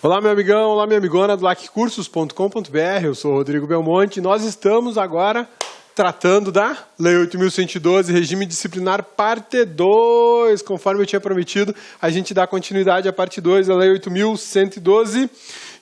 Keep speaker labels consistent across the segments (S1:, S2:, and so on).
S1: Olá, meu amigão, olá, minha amigona do laccursos.com.br. Eu sou o Rodrigo Belmonte e nós estamos agora tratando da Lei 8.112, Regime Disciplinar, parte 2. Conforme eu tinha prometido, a gente dá continuidade à parte 2 da Lei 8.112.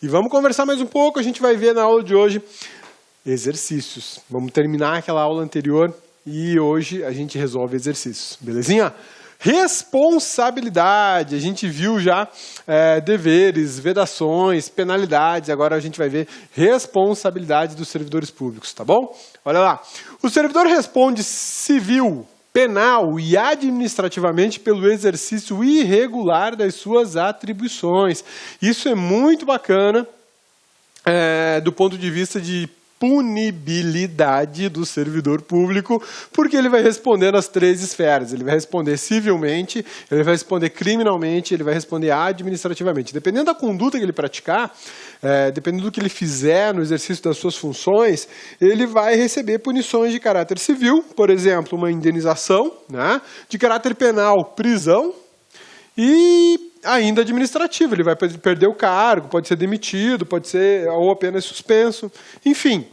S1: E vamos conversar mais um pouco, a gente vai ver na aula de hoje exercícios. Vamos terminar aquela aula anterior e hoje a gente resolve exercícios, belezinha? Responsabilidade, a gente viu já deveres, vedações, penalidades, agora a gente vai ver responsabilidade dos servidores públicos, tá bom? Olha lá, o servidor responde civil, penal e administrativamente pelo exercício irregular das suas atribuições. Isso é muito bacana do ponto de vista de punibilidade do servidor público, porque ele vai responder nas três esferas. Ele vai responder civilmente, ele vai responder criminalmente, ele vai responder administrativamente. Dependendo da conduta que ele praticar, dependendo do que ele fizer no exercício das suas funções, ele vai receber punições de caráter civil, por exemplo, uma indenização, né? De caráter penal, prisão, e ainda administrativo, ele vai perder o cargo, pode ser demitido, pode ser ou apenas suspenso. Enfim,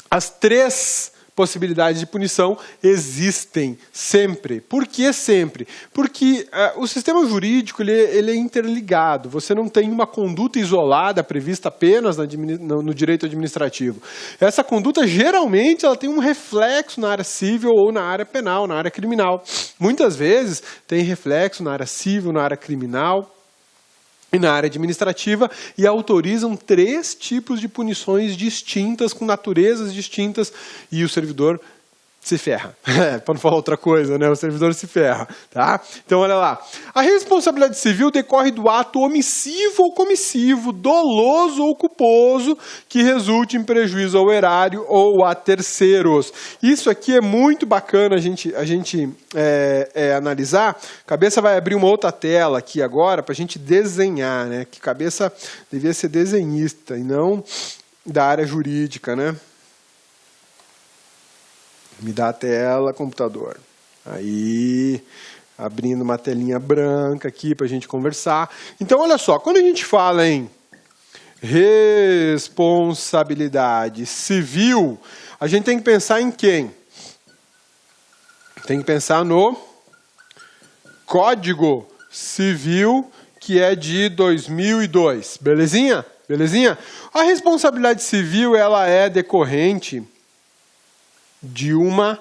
S1: as três possibilidades de punição existem sempre. Por que sempre? Porque o sistema jurídico ele é interligado. Você não tem uma conduta isolada prevista apenas no direito administrativo. Essa conduta, geralmente, ela tem um reflexo na área civil ou na área penal, na área criminal. Muitas vezes tem reflexo na área civil, na área criminal e na área administrativa, e autorizam três tipos de punições distintas, com naturezas distintas, e o servidor se ferra. Para não falar outra coisa, né? O servidor se ferra. Tá? Então, olha lá. A responsabilidade civil decorre do ato omissivo ou comissivo, doloso ou culposo, que resulte em prejuízo ao erário ou a terceiros. Isso aqui é muito bacana a gente analisar. A cabeça vai abrir uma outra tela aqui agora para a gente desenhar, né? Que cabeça devia ser desenhista e não da área jurídica, né? Me dá a tela, computador. Aí, abrindo uma telinha branca aqui para a gente conversar. Então, olha só, quando a gente fala em responsabilidade civil, a gente tem que pensar em quem? Tem que pensar no Código Civil, que é de 2002. Belezinha? Belezinha? A responsabilidade civil, ela é decorrente de uma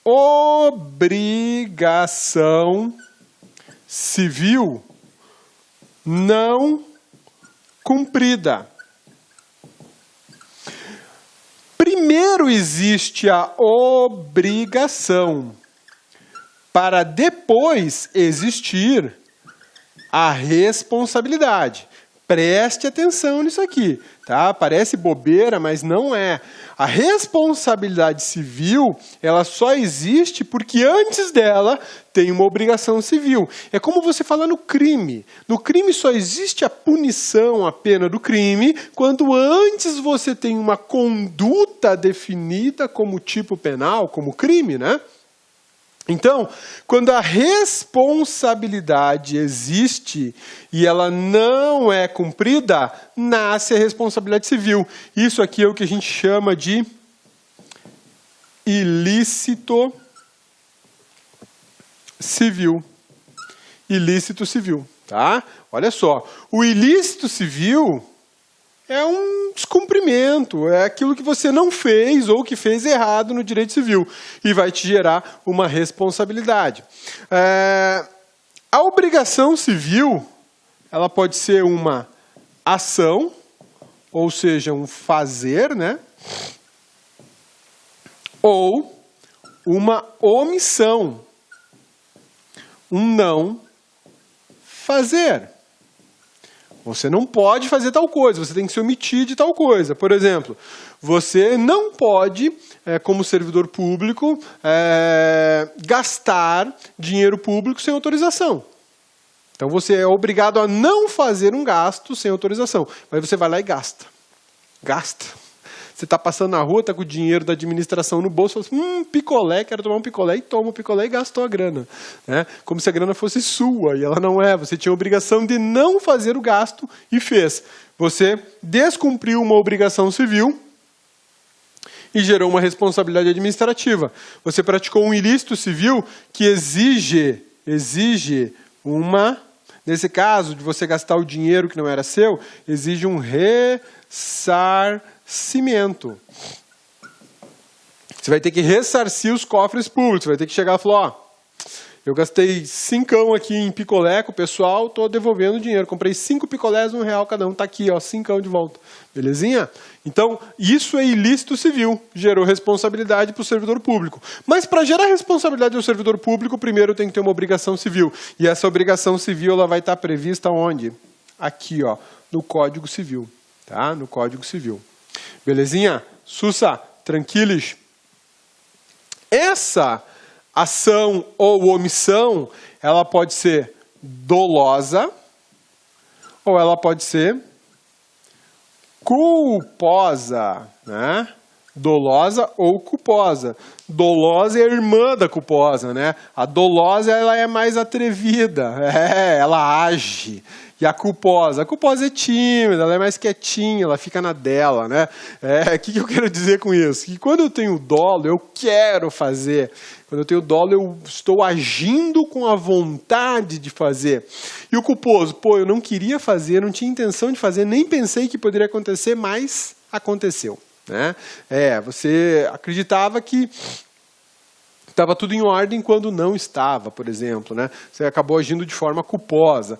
S1: obrigação civil não cumprida. Primeiro existe a obrigação, para depois existir a responsabilidade. Preste atenção nisso aqui, tá? Parece bobeira, mas não é. A responsabilidade civil, ela só existe porque antes dela tem uma obrigação civil. É como você falar no crime. No crime só existe a punição, a pena do crime, quando antes você tem uma conduta definida como tipo penal, como crime, né? Então, quando a responsabilidade existe e ela não é cumprida, nasce a responsabilidade civil. Isso aqui é o que a gente chama de ilícito civil. Ilícito civil, tá? Olha só, o ilícito civil é um descumprimento, é aquilo que você não fez ou que fez errado no direito civil e vai te gerar uma responsabilidade. A obrigação civil, ela pode ser uma ação, ou seja, um fazer, né? Ou uma omissão, um não fazer. Você não pode fazer tal coisa, você tem que se omitir de tal coisa. Por exemplo, você não pode, como servidor público, gastar dinheiro público sem autorização. Então você é obrigado a não fazer um gasto sem autorização. Mas você vai lá e gasta. Gasta. Você está passando na rua, está com o dinheiro da administração no bolso, fala assim, picolé, quero tomar um picolé, e toma o picolé e gastou a grana. Né? Como se a grana fosse sua, e ela não é. Você tinha a obrigação de não fazer o gasto e fez. Você descumpriu uma obrigação civil e gerou uma responsabilidade administrativa. Você praticou um ilícito civil que exige uma... Nesse caso, de você gastar o dinheiro que não era seu, exige um ressarcimento. Você vai ter que ressarcir os cofres públicos. Você vai ter que chegar e falar, eu gastei 5 aqui em picolé com o pessoal, estou devolvendo o dinheiro. Comprei 5 picolés, R$1 cada um. Está aqui, 5 de volta. Belezinha? Então, isso é ilícito civil. Gerou responsabilidade para o servidor público. Mas para gerar responsabilidade ao servidor público, primeiro tem que ter uma obrigação civil. E essa obrigação civil ela vai estar prevista onde? Aqui, no Código Civil. Tá? No Código Civil. Belezinha? Sussa, tranquilos? Essa ação ou omissão, ela pode ser dolosa ou ela pode ser culposa, né? Dolosa ou culposa. Dolosa é a irmã da culposa, né? A dolosa ela é mais atrevida, ela age. E a culposa é tímida, ela é mais quietinha, ela fica na dela, né? O que eu quero dizer com isso? Que quando eu tenho dolo, eu quero fazer. Quando eu tenho dolo, eu estou agindo com a vontade de fazer. E o culposo, eu não queria fazer, não tinha intenção de fazer, nem pensei que poderia acontecer, mas aconteceu. Né? Você acreditava que estava tudo em ordem quando não estava, por exemplo. Né? Você acabou agindo de forma culposa.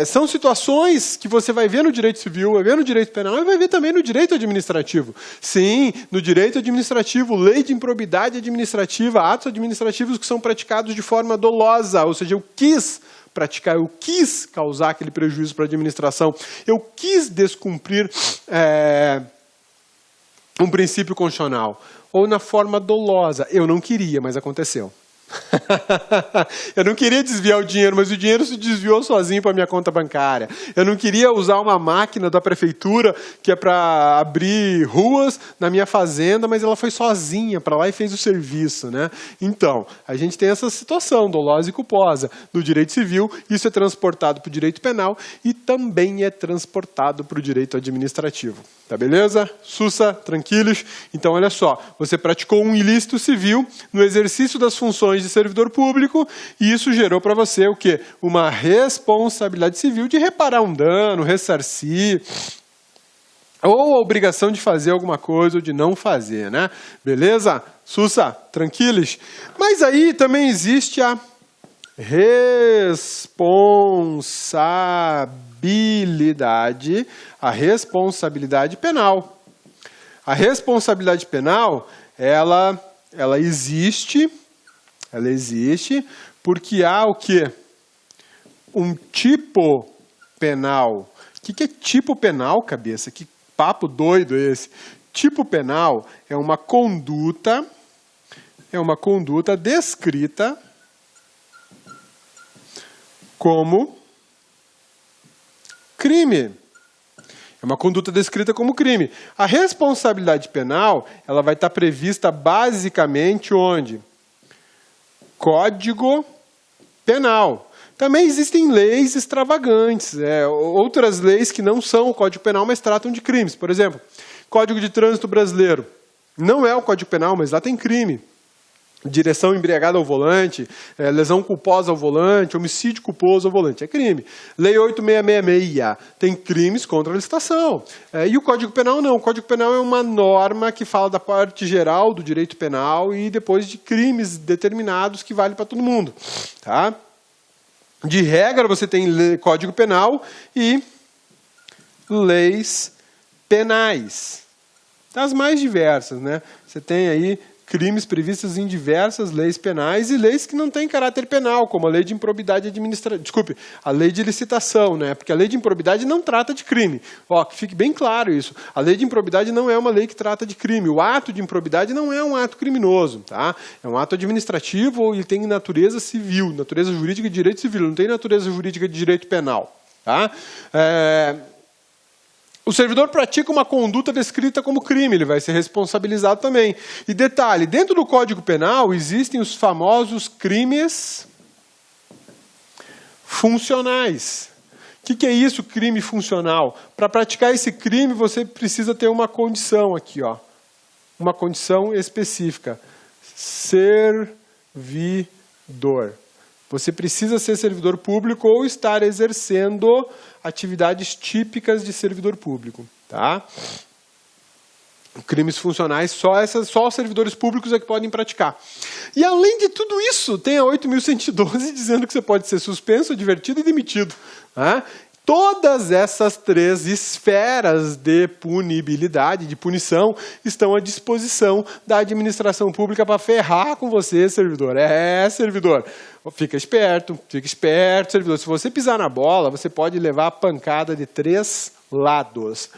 S1: São situações que você vai ver no direito civil, vai ver no direito penal e vai ver também no direito administrativo. Sim, no direito administrativo, lei de improbidade administrativa, atos administrativos que são praticados de forma dolosa, ou seja, eu quis praticar, eu quis causar aquele prejuízo para a administração, eu quis descumprir um princípio constitucional. Ou na forma dolosa. Eu não queria, mas aconteceu. Eu não queria desviar o dinheiro, mas o dinheiro se desviou sozinho para a minha conta bancária. Eu não queria usar uma máquina da prefeitura que é para abrir ruas na minha fazenda, mas ela foi sozinha para lá e fez o serviço. Né? Então, a gente tem essa situação, dolosa e culposa. No direito civil, isso é transportado para o direito penal e também é transportado para o direito administrativo. Tá beleza? Sussa, tranquilos? Então, olha só, você praticou um ilícito civil no exercício das funções de servidor público e isso gerou para você o quê? Uma responsabilidade civil de reparar um dano, ressarcir, ou a obrigação de fazer alguma coisa ou de não fazer, né? Beleza? Sussa, tranquilos? Mas aí também existe a responsabilidade penal. A responsabilidade penal, ela existe porque há o quê? Um tipo penal. O que é tipo penal, cabeça? Que papo doido é esse? Tipo penal é uma conduta descrita como crime. É uma conduta descrita como crime. A responsabilidade penal, ela vai estar prevista basicamente onde? Código Penal. Também existem leis extravagantes, outras leis que não são o Código Penal, mas tratam de crimes. Por exemplo, Código de Trânsito Brasileiro. Não é o Código Penal, mas lá tem crime. Direção embriagada ao volante, lesão culposa ao volante, homicídio culposo ao volante. É crime. Lei 8666 tem crimes contra a licitação. E o Código Penal não. O Código Penal é uma norma que fala da parte geral do direito penal e depois de crimes determinados que vale para todo mundo. Tá? De regra, você tem Código Penal e leis penais. Das mais diversas, né? Você tem aí crimes previstos em diversas leis penais e leis que não têm caráter penal, como a lei de improbidade administrativa. Desculpe, a lei de licitação, né? Porque a lei de improbidade não trata de crime. Que fique bem claro isso. A lei de improbidade não é uma lei que trata de crime. O ato de improbidade não é um ato criminoso, tá? É um ato administrativo e tem natureza civil, natureza jurídica de direito civil, não tem natureza jurídica de direito penal, tá? O servidor pratica uma conduta descrita como crime, ele vai ser responsabilizado também. E detalhe, dentro do Código Penal existem os famosos crimes funcionais. O que é isso, crime funcional? Para praticar esse crime, você precisa ter uma condição aqui, ó. Uma condição específica. Servidor. Você precisa ser servidor público ou estar exercendo atividades típicas de servidor público, tá? Crimes funcionais, só os servidores públicos é que podem praticar. E além de tudo isso, tem a 8.112 dizendo que você pode ser suspenso, advertido e demitido. Tá? Todas essas 3 esferas de punibilidade, de punição, estão à disposição da administração pública para ferrar com você, servidor. Servidor. Fica esperto, servidor. Se você pisar na bola, você pode levar a pancada de 3 lados.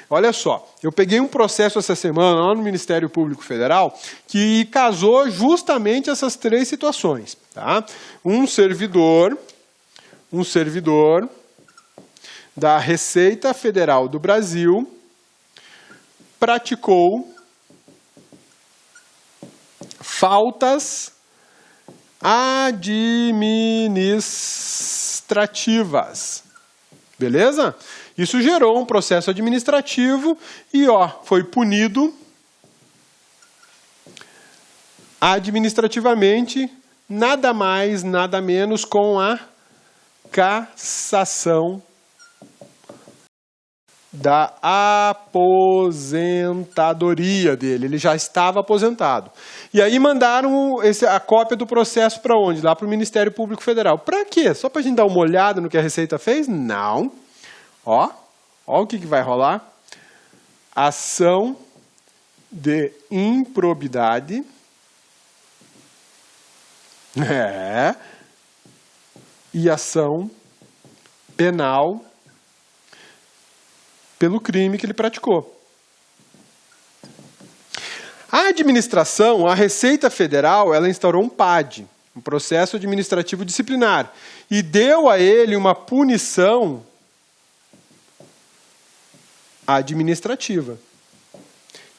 S1: Olha só, eu peguei um processo essa semana lá no Ministério Público Federal que casou justamente essas 3 situações. Tá? Um servidor da Receita Federal do Brasil praticou faltas administrativas. Beleza? Isso gerou um processo administrativo e foi punido administrativamente, nada mais, nada menos com a cassação da aposentadoria dele. Ele já estava aposentado. E aí mandaram a cópia do processo para onde? Lá para o Ministério Público Federal. Para quê? Só para a gente dar uma olhada no que a Receita fez? Não. Ó o que vai rolar. Ação de improbidade. E ação penal pelo crime que ele praticou. A administração, a Receita Federal, ela instaurou um PAD, um processo administrativo disciplinar, e deu a ele uma punição administrativa.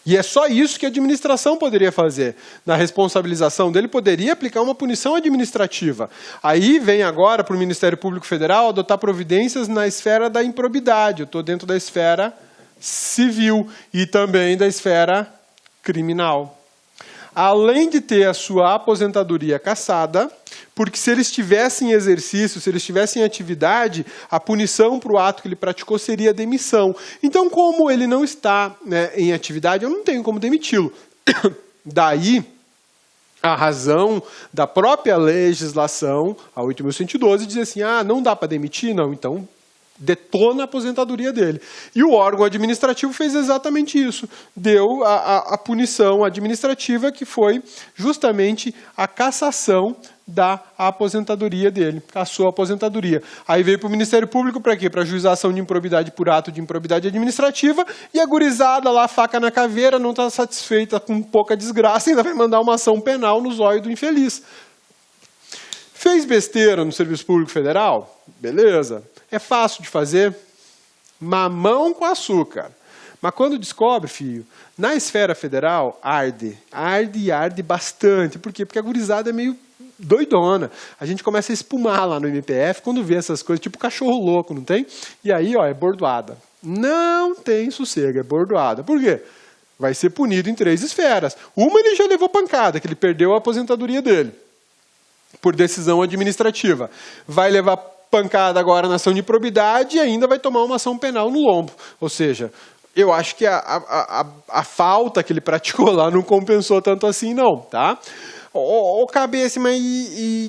S1: E é só isso que a administração poderia fazer. Na responsabilização dele, poderia aplicar uma punição administrativa. Aí vem agora para o Ministério Público Federal adotar providências na esfera da improbidade. Eu estou dentro da esfera civil e também da esfera criminal. Além de ter a sua aposentadoria cassada, porque se ele estivesse em exercício, se ele estivesse em atividade, a punição para o ato que ele praticou seria a demissão. Então, como ele não está, em atividade, eu não tenho como demiti-lo. Daí, a razão da própria legislação, a 8.112, diz assim, não dá para demitir? Não, então detona a aposentadoria dele. E o órgão administrativo fez exatamente isso. Deu a punição administrativa, que foi justamente a cassação da aposentadoria dele. Cassou a aposentadoria. Aí veio para o Ministério Público para quê? Para ajuizar ação de improbidade por ato de improbidade administrativa, e a gurizada lá, faca na caveira, não está satisfeita com pouca desgraça, ainda vai mandar uma ação penal no zóio do infeliz. Fez besteira no Serviço Público Federal? Beleza. É fácil de fazer, mamão com açúcar. Mas quando descobre, filho, na esfera federal, arde bastante. Por quê? Porque a gurizada é meio doidona. A gente começa a espumar lá no MPF quando vê essas coisas, tipo cachorro louco, não tem? E aí, é bordoada. Não tem sossego, é bordoada. Por quê? Vai ser punido em 3 esferas. Uma ele já levou pancada, que ele perdeu a aposentadoria dele, por decisão administrativa. Vai levar pancada agora na ação de improbidade e ainda vai tomar uma ação penal no lombo. Ou seja, eu acho que a falta que ele praticou lá não compensou tanto assim, não, tá? Ô, Cabeça, mas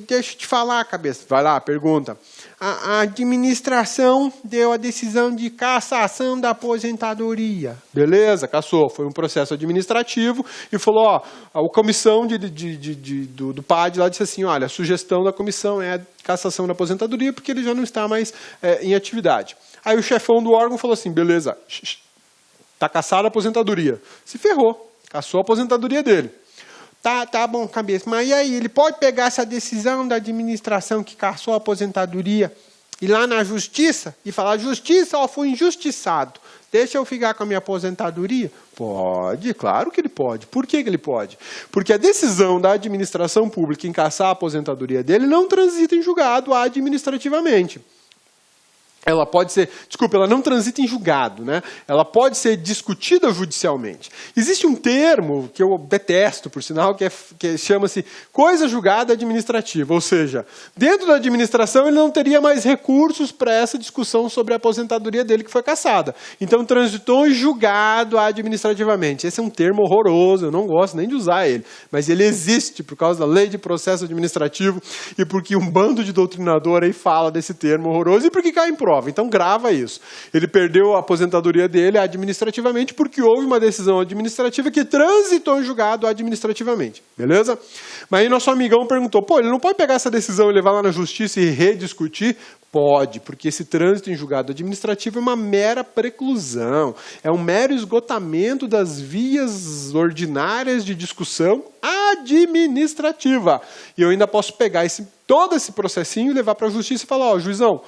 S1: deixa eu te falar, Cabeça. Vai lá, pergunta. A administração deu a decisão de cassação da aposentadoria. Beleza, cassou. Foi um processo administrativo e falou, a comissão do PAD lá disse assim, olha, a sugestão da comissão é a cassação da aposentadoria porque ele já não está mais em atividade. Aí o chefão do órgão falou assim, beleza, está cassada a aposentadoria. Se ferrou, cassou a aposentadoria dele. Tá bom, Cabeça. Mas e aí, ele pode pegar essa decisão da administração que cassou a aposentadoria ir lá na justiça e falar, justiça, ó, fui injustiçado, deixa eu ficar com a minha aposentadoria? Pode, claro que ele pode. Por que ele pode? Porque a decisão da administração pública em cassar a aposentadoria dele não transita em julgado administrativamente. Ela pode ser, ela não transita em julgado, né? Ela pode ser discutida judicialmente. Existe um termo que eu detesto, por sinal, que chama-se coisa julgada administrativa. Ou seja, dentro da administração ele não teria mais recursos para essa discussão sobre a aposentadoria dele que foi cassada. Então transitou em julgado administrativamente. Esse é um termo horroroso, eu não gosto nem de usar ele. Mas ele existe por causa da lei de processo administrativo e porque um bando de doutrinador aí fala desse termo horroroso e porque cai em prova. Então grava isso. Ele perdeu a aposentadoria dele administrativamente porque houve uma decisão administrativa que transitou em julgado administrativamente. Beleza? Mas aí nosso amigão perguntou, pô, ele não pode pegar essa decisão e levar lá na justiça e rediscutir? Pode, porque esse trânsito em julgado administrativo é uma mera preclusão, é um mero esgotamento das vias ordinárias de discussão administrativa. E eu ainda posso pegar todo esse processinho e levar para a justiça e falar, ó, juizão,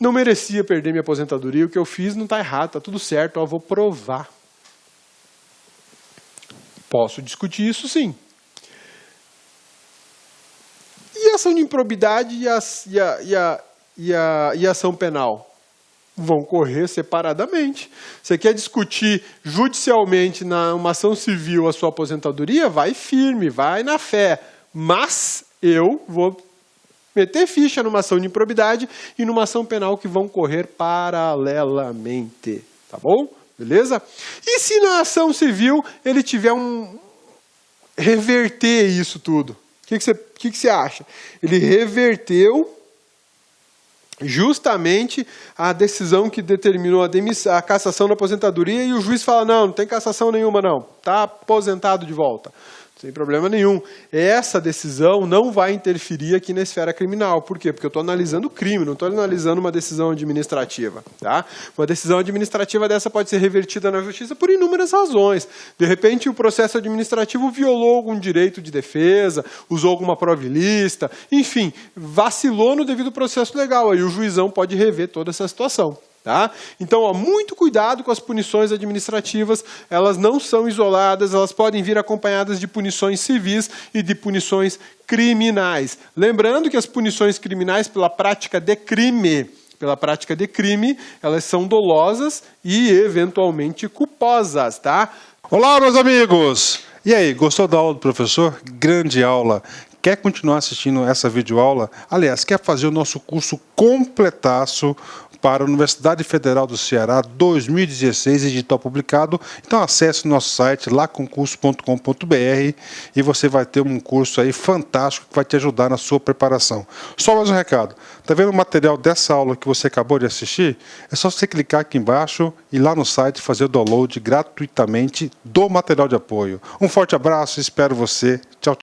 S1: não merecia perder minha aposentadoria, o que eu fiz não está errado, está tudo certo, eu vou provar. Posso discutir isso sim. E a ação de improbidade e a ação penal? Vão correr separadamente. Você quer discutir judicialmente numa ação civil a sua aposentadoria? Vai firme, vai na fé. Mas eu vou meter ficha numa ação de improbidade e numa ação penal que vão correr paralelamente. Tá bom? Beleza? E se na ação civil ele tiver reverter isso tudo? O que você acha? Ele reverteu justamente a decisão que determinou a cassação da aposentadoria e o juiz fala, não tem cassação nenhuma não, está aposentado de volta. Sem problema nenhum. Essa decisão não vai interferir aqui na esfera criminal. Por quê? Porque eu estou analisando o crime, não estou analisando uma decisão administrativa. Tá? Uma decisão administrativa dessa pode ser revertida na justiça por inúmeras razões. De repente, o processo administrativo violou algum direito de defesa, usou alguma prova ilícita, enfim, vacilou no devido processo legal. Aí o juizão pode rever toda essa situação. Tá? Então, ó, muito cuidado com as punições administrativas, elas não são isoladas, elas podem vir acompanhadas de punições civis e de punições criminais. Lembrando que as punições criminais pela prática de crime, elas são dolosas e eventualmente culposas. Tá?
S2: Olá, meus amigos! E aí, gostou da aula do professor? Grande aula! Quer continuar assistindo essa videoaula? Aliás, quer fazer o nosso curso completaço para a Universidade Federal do Ceará 2016, edital publicado? Então acesse o nosso site laconcurso.com.br e você vai ter um curso aí fantástico que vai te ajudar na sua preparação. Só mais um recado. Tá vendo o material dessa aula que você acabou de assistir? É só você clicar aqui embaixo e lá no site fazer o download gratuitamente do material de apoio. Um forte abraço, espero você. Tchau.